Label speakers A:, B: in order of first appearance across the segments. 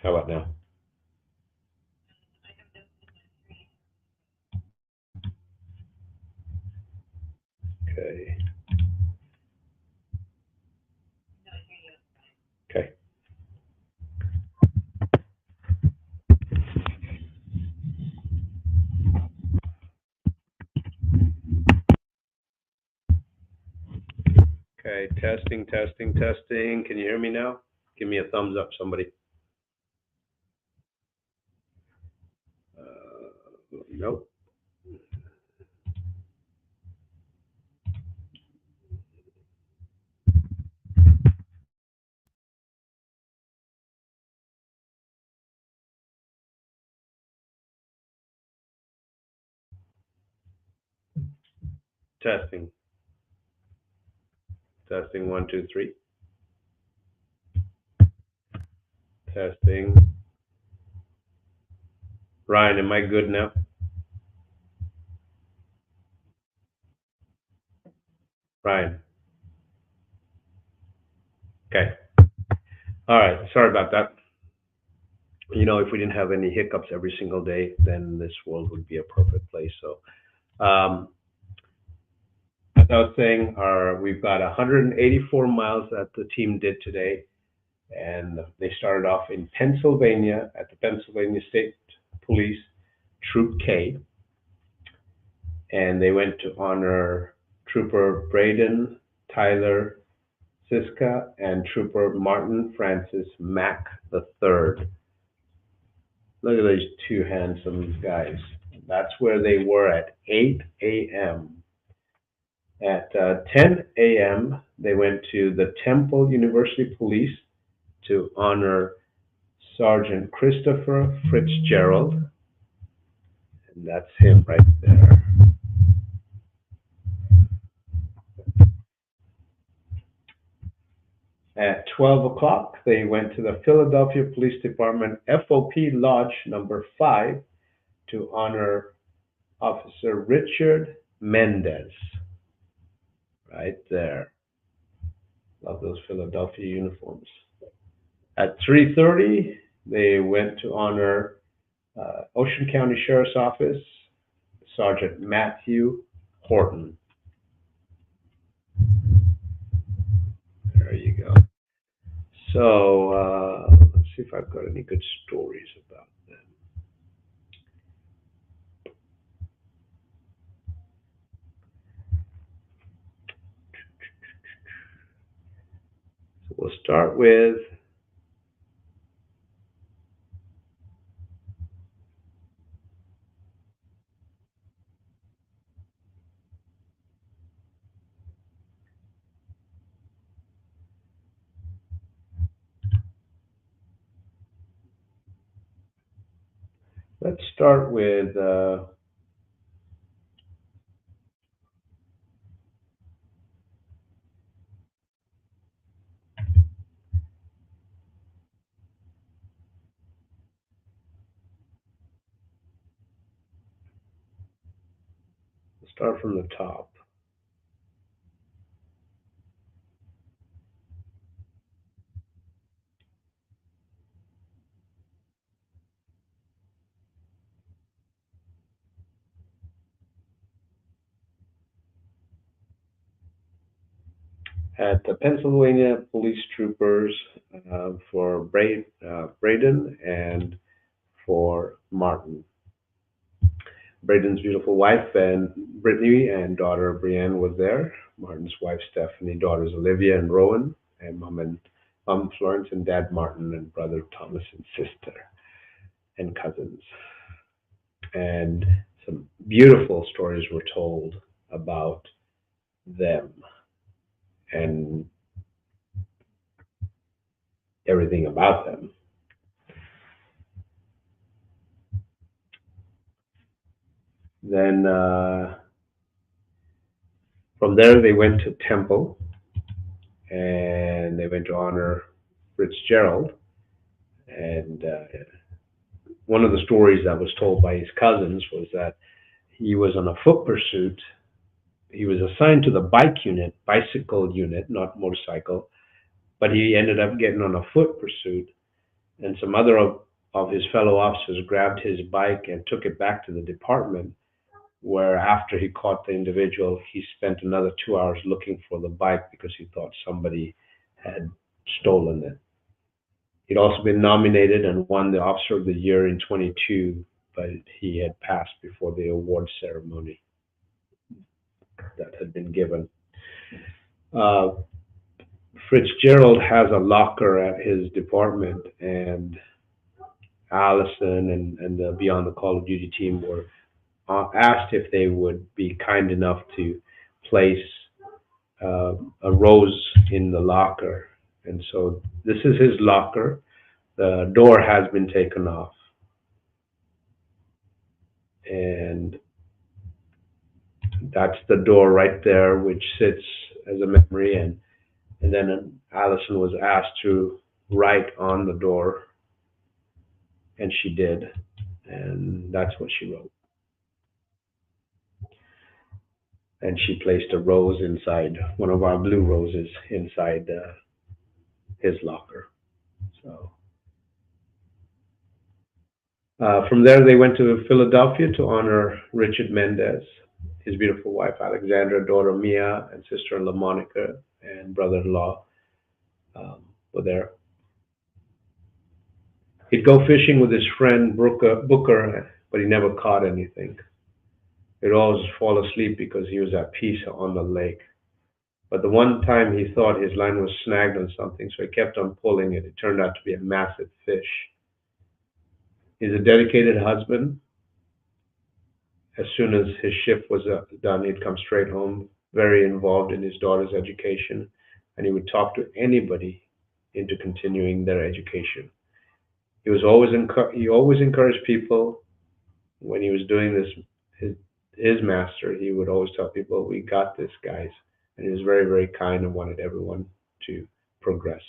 A: How about now? Okay. Okay. Okay. Testing, testing, testing. Can you hear me now? Give me a thumbs up, somebody. Nope. Testing. Testing. 1, 2, 3. Testing. Ryan, am I good now? Ryan. Okay. All right. Sorry about that. You know, if we didn't have any hiccups every single day, then this world would be a perfect place. So, um, as I was saying, we've got 184 miles that the team did today, and they started off in Pennsylvania at the Pennsylvania State Police Troop K, and they went to honor Trooper Braden Tyler Siska and Trooper Martin Francis Mack III. Look at these two handsome guys. That's where they were at 8 a.m. At 10 a.m., they went to the Temple University Police to honor Sergeant Christopher Fitzgerald. And that's him right there. At 12 o'clock, they went to the Philadelphia Police Department FOP Lodge number 5 to honor Officer Richard Mendez. Right there. Love those Philadelphia uniforms. At 3:30, they went to honor Ocean County Sheriff's Office Sergeant Matthew Horton. There you go. So let's see if I've got any good stories about them. So we'll start with let's start with start from the top. At the Pennsylvania police troopers for Braden and for Martin. Braden's beautiful wife and Brittany and daughter Brienne was there. Martin's wife Stephanie, daughters Olivia and Rowan, and mom Florence and dad Martin and brother Thomas and sister and cousins. And some beautiful stories were told about them and everything about them. Then from there they went to Temple and they went to honor Fitzgerald. And one of the stories that was told by his cousins was that he was on a foot pursuit. He was assigned to the bicycle unit, not motorcycle, but he ended up getting on a foot pursuit and some other of his fellow officers grabbed his bike and took it back to the department, where after he caught the individual, he spent another 2 hours looking for the bike because he thought somebody had stolen it. He'd also been nominated and won the Officer of the Year in 22, but he had passed before the award ceremony that had been given. Uh, Fitzgerald has a locker at his department, and Allison and the Beyond the Call of Duty team were asked if they would be kind enough to place a rose in the locker. And so this is his locker. The door has been taken off, and that's the door right there, which sits as a memory. And then Allison was asked to write on the door, and she did, and that's what she wrote. And she placed a rose inside, one of our blue roses inside his locker. So from there, they went to Philadelphia to honor Richard Mendez, his beautiful wife Alexandra, daughter Mia, and sister-in-law Monica, and brother-in-law were there. He'd go fishing with his friend Booker, but he never caught anything. He'd always fall asleep because he was at peace on the lake. But the one time he thought his line was snagged on something, so he kept on pulling it. It turned out to be a massive fish. He's a dedicated husband. As soon as his shift was done, he'd come straight home, very involved in his daughter's education, and he would talk to anybody into continuing their education. He always encouraged people when he was doing this. His master, he would always tell people, "We got this, guys," and he was very, very kind and wanted everyone to progress.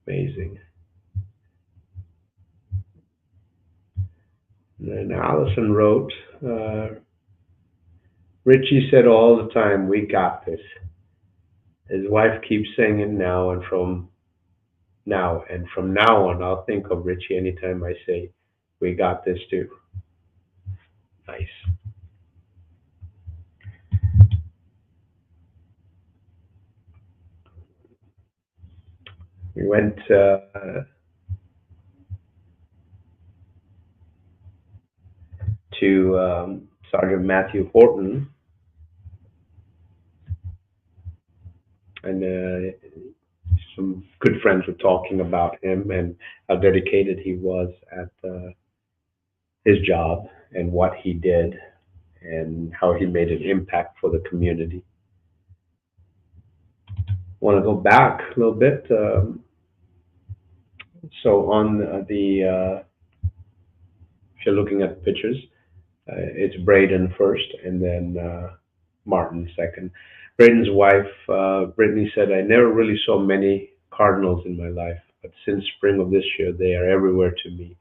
A: Amazing. And then Allison wrote, Richie said all the time, "We got this." His wife keeps saying it now, and from now on, I'll think of Richie anytime I say, "We got this too." Nice. We went to Sergeant Matthew Horton, and some good friends were talking about him and how dedicated he was at his job and what he did and how he made an impact for the community. Want to go back a little bit. So on if you're looking at the pictures, it's Braden first, and then Martin second. Braden's wife, Brittany, said, "I never really saw many cardinals in my life, but since spring of this year, they are everywhere to me.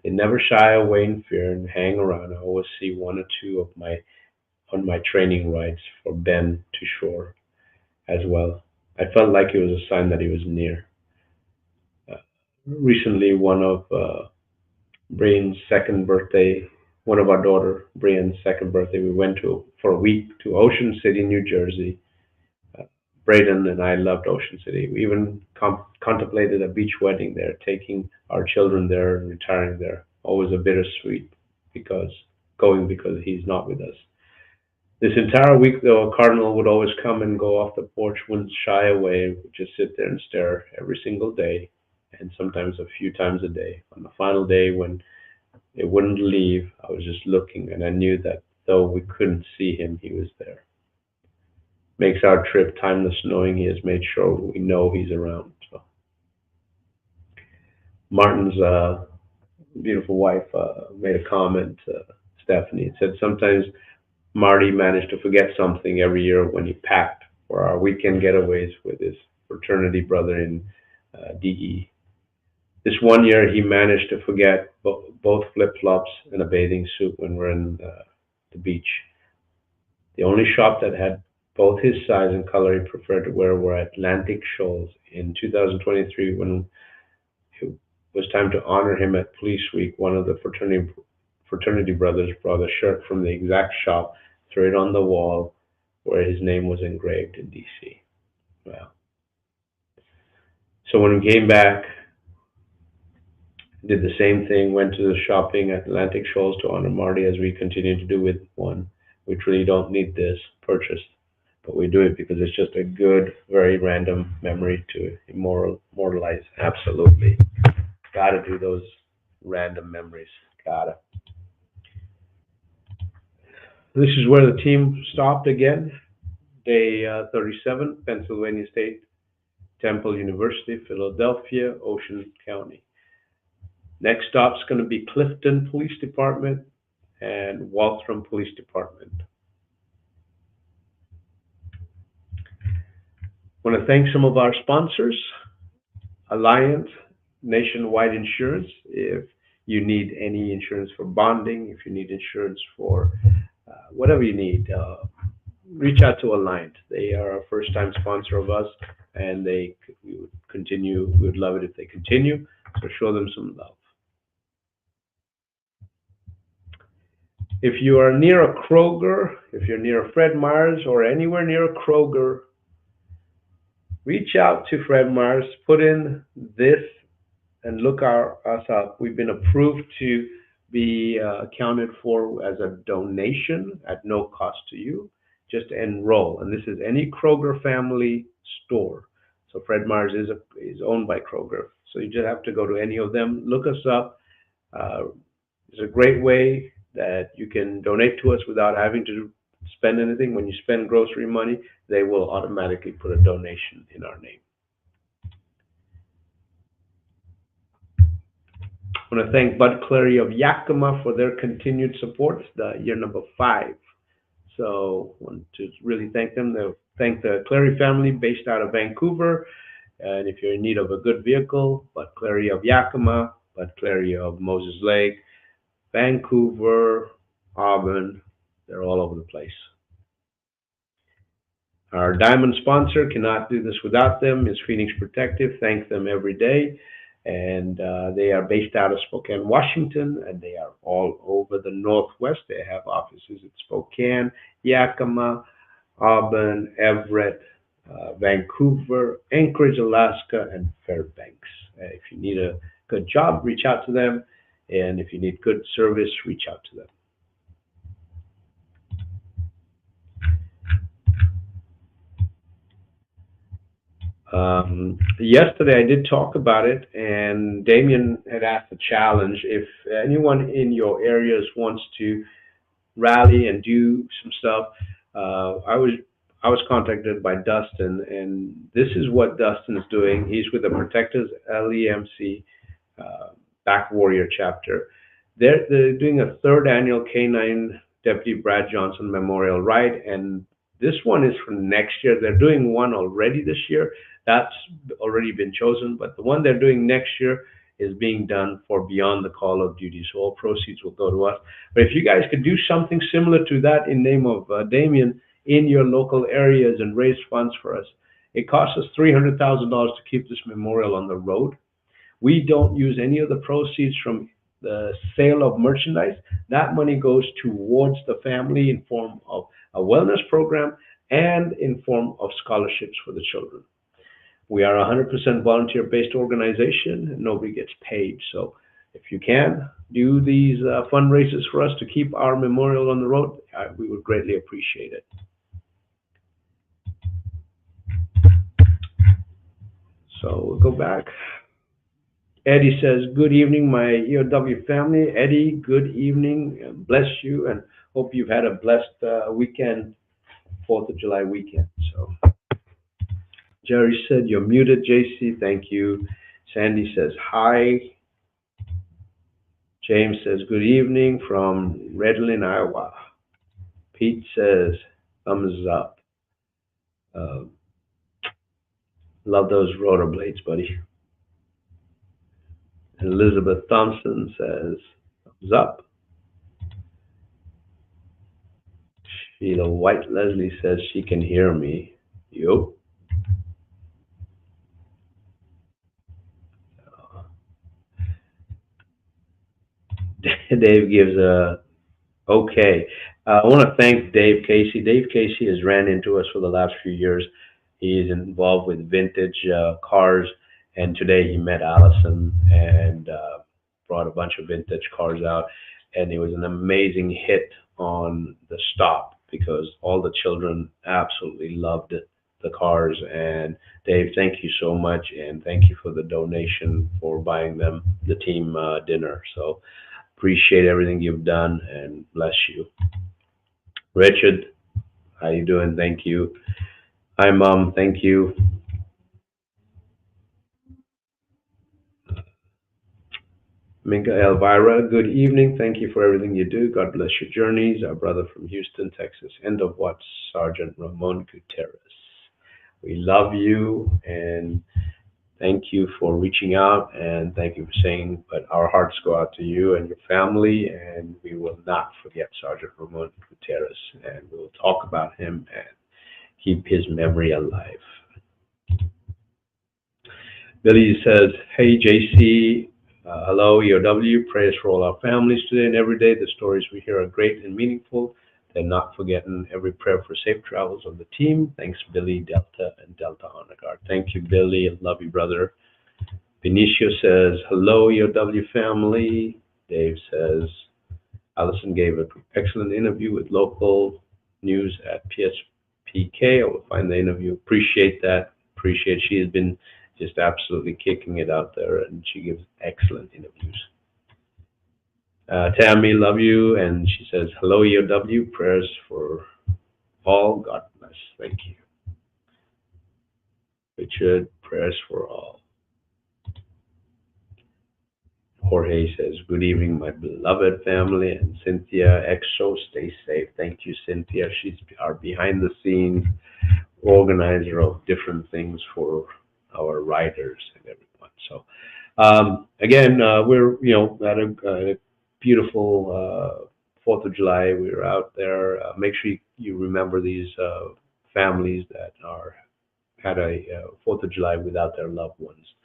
A: They never shy away in fear and hang around. I always see one or two of my on my training rides for Ben to shore as well. I felt like it was a sign that he was near." Recently, one of Brian's second birthday, one of our daughter Brian's second birthday, we went to for a week to Ocean City, New Jersey. Uh, Braden and I loved Ocean City. We even contemplated a beach wedding there, taking our children there and retiring there. Always a bittersweet because because he's not with us. This entire week, though, Cardinal would always come and go off the porch, wouldn't shy away, would just sit there and stare every single day, and sometimes a few times a day. On the final day, when it wouldn't leave, I was just looking, and I knew that though we couldn't see him, he was there. Makes our trip timeless knowing he has made sure we know he's around. So Martin's beautiful wife made a comment, Stephanie. It said sometimes Marty managed to forget something every year when he packed for our weekend getaways with his fraternity brother in DE. This one year, he managed to forget both flip-flops and a bathing suit when we're in the beach. The only shop that had Both his size and color he preferred to wear were Atlantic Shoals. In 2023, when it was time to honor him at Police Week, one of the fraternity brothers brought a shirt from the exact shop, threw it on the wall where his name was engraved in DC. Wow. So when we came back, did the same thing, went to the shopping at Atlantic Shoals to honor Marty as we continue to do with one. We truly don't need this purchase, but we do it because it's just a good, very random memory to immortalize. Absolutely. Gotta do those random memories. Gotta. This is where the team stopped again. Day 37, Pennsylvania State, Temple University, Philadelphia, Ocean County. Next stop's going to be Clifton Police Department and Waltham Police Department. I want to thank some of our sponsors, Alliance Nationwide Insurance. If you need any insurance for bonding, if you need insurance for whatever you need, reach out to Alliant. They are a first-time sponsor of us, and we would continue. We would love it if they continue. So show them some love. If you are near a Kroger, if you're near a Fred Meyer's or anywhere near a Kroger, reach out to Fred Meyer's, put in this, and look us up. We've been approved to be accounted for as a donation at no cost to you. Just enroll, and this is any Kroger family store. So Fred Meyer's is owned by Kroger, so you just have to go to any of them, look us up. It's a great way that you can donate to us without having to spend anything. When you spend grocery money, they will automatically put a donation in our name. I want to thank Bud Clary of Yakima for their continued support. It's the year number 5. So I want to really thank them. Thank the Clary family based out of Vancouver. And if you're in need of a good vehicle, Bud Clary of Yakima, Bud Clary of Moses Lake, Vancouver, Auburn, they're all over the place. Our diamond sponsor, cannot do this without them, is Phoenix Protective. Thank them every day. And they are based out of Spokane, Washington, and they are all over the Northwest. They have offices in Spokane, Yakima, Auburn, Everett, Vancouver, Anchorage, Alaska, and Fairbanks. If you need a good job, reach out to them. And if you need good service, reach out to them. Yesterday I did talk about it, and Damien had asked a challenge. If anyone in your areas wants to rally and do some stuff, I was contacted by Dustin, and this is what Dustin is doing. He's with the Protectors LEMC Back Warrior chapter. They're doing a 3rd annual K9 Deputy Brad Johnson Memorial Ride, and this one is for next year. They're doing one already this year. That's already been chosen, but the one they're doing next year is being done for Beyond the Call of Duty. So all proceeds will go to us. But if you guys could do something similar to that in name of Damien in your local areas and raise funds for us, it costs us $300,000 to keep this memorial on the road. We don't use any of the proceeds from the sale of merchandise. That money goes towards the family in form of a wellness program and in form of scholarships for the children. We are a 100% volunteer-based organization. Nobody gets paid. So if you can do these fundraisers for us to keep our memorial on the road, we would greatly appreciate it. So we'll go back. Eddie says, good evening, my EOW family. Eddie, good evening. Bless you, and hope you've had a blessed weekend, 4th of July weekend. So Jerry said, you're muted, JC. Thank you. Sandy says, hi. James says, good evening from Redland, Iowa. Pete says, thumbs up. Love those rollerblades, buddy. And Elizabeth Thompson says, thumbs up. Sheila White Leslie says she can hear me. Yup. Dave gives a okay. I want to thank Dave Casey. Dave Casey has ran into us for the last few years. He's involved with vintage cars, and today he met Allison and brought a bunch of vintage cars out. And it was an amazing hit on the stop because all the children absolutely loved it, the cars. And Dave, thank you so much, and thank you for the donation for buying them the team dinner. So appreciate everything you've done, and bless you. Richard, how you doing? Thank you. Hi, Mom. Thank you. Minka Elvira, good evening. Thank you for everything you do. God bless your journeys. Our brother from Houston, Texas. End of what? Sergeant Ramon Gutierrez. We love you, and thank you for reaching out, and thank you for saying, but our hearts go out to you and your family, and we will not forget Sergeant Ramon Gutierrez, and we'll talk about him and keep his memory alive. Billy says, "Hey JC, hello EOW. Prayers for all our families today and every day. The stories we hear are great and meaningful. They're not forgetting every prayer for safe travels of the team. Thanks, Billy, Delta, and Delta Honor Guard." Thank you, Billy. I love you, brother. Benicio says, "Hello EOW family." Dave says, "Allison gave an excellent interview with local news at PSPK. I will find the interview. Appreciate that. Appreciate she has been just absolutely kicking it out there, and she gives excellent interviews. Tammy, love you, and she says, "Hello EOW, prayers for all. God bless." Thank you. Richard, prayers for all. Jorge says, "Good evening, my beloved family." And Cynthia Exo, stay safe. Thank you, Cynthia. She's our behind the scenes organizer of different things for our riders and everyone. So, again, we're, at a beautiful Fourth of July. We were out there. Make sure you remember these families that are had a Fourth of July without their loved ones.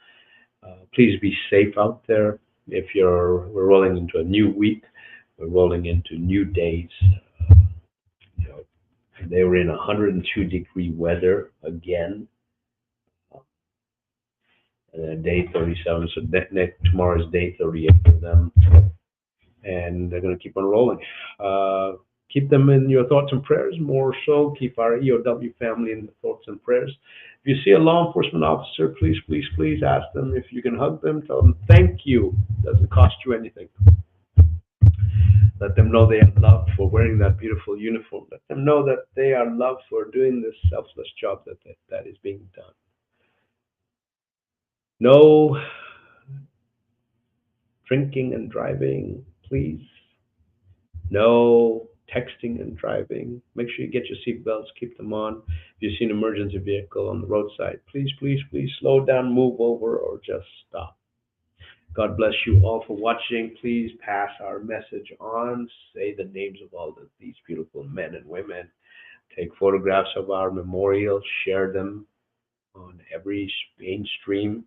A: Please be safe out there. We're rolling into a new week. We're rolling into new days. You know, they were in 102-degree weather again, and then day 37. So tomorrow is day 38 for them, and they're going to keep on rolling. Keep them in your thoughts and prayers. More so, keep our EOW family in the thoughts and prayers. If you see a law enforcement officer, please, please, please ask them if you can hug them. Tell them thank you. Doesn't cost you anything. Let them know they are loved for wearing that beautiful uniform. Let them know that they are loved for doing this selfless job that is being done. No drinking and driving, please. No texting and driving. Make sure you get your seatbelts, keep them on. If you see an emergency vehicle on the roadside, please, please, please slow down, move over, or just stop. God bless you all for watching. Please pass our message on. Say the names of all these beautiful men and women. Take photographs of our memorial. Share them on every mainstream,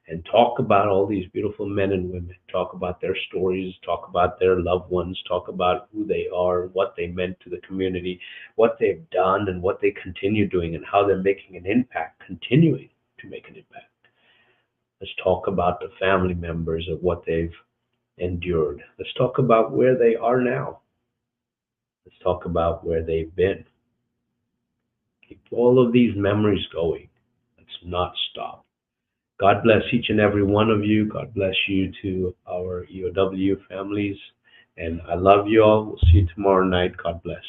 A: and talk about all these beautiful men and women. Talk about their stories, talk about their loved ones, talk about who they are, what they meant to the community, what they've done, and what they continue doing, and how they're making an impact, continuing to make an impact. Let's talk about the family members of what they've endured. Let's talk about where they are now. Let's talk about where they've been. Keep all of these memories going. Let's not stop. God bless each and every one of you. God bless you to our EOW families. And I love you all. We'll see you tomorrow night. God bless.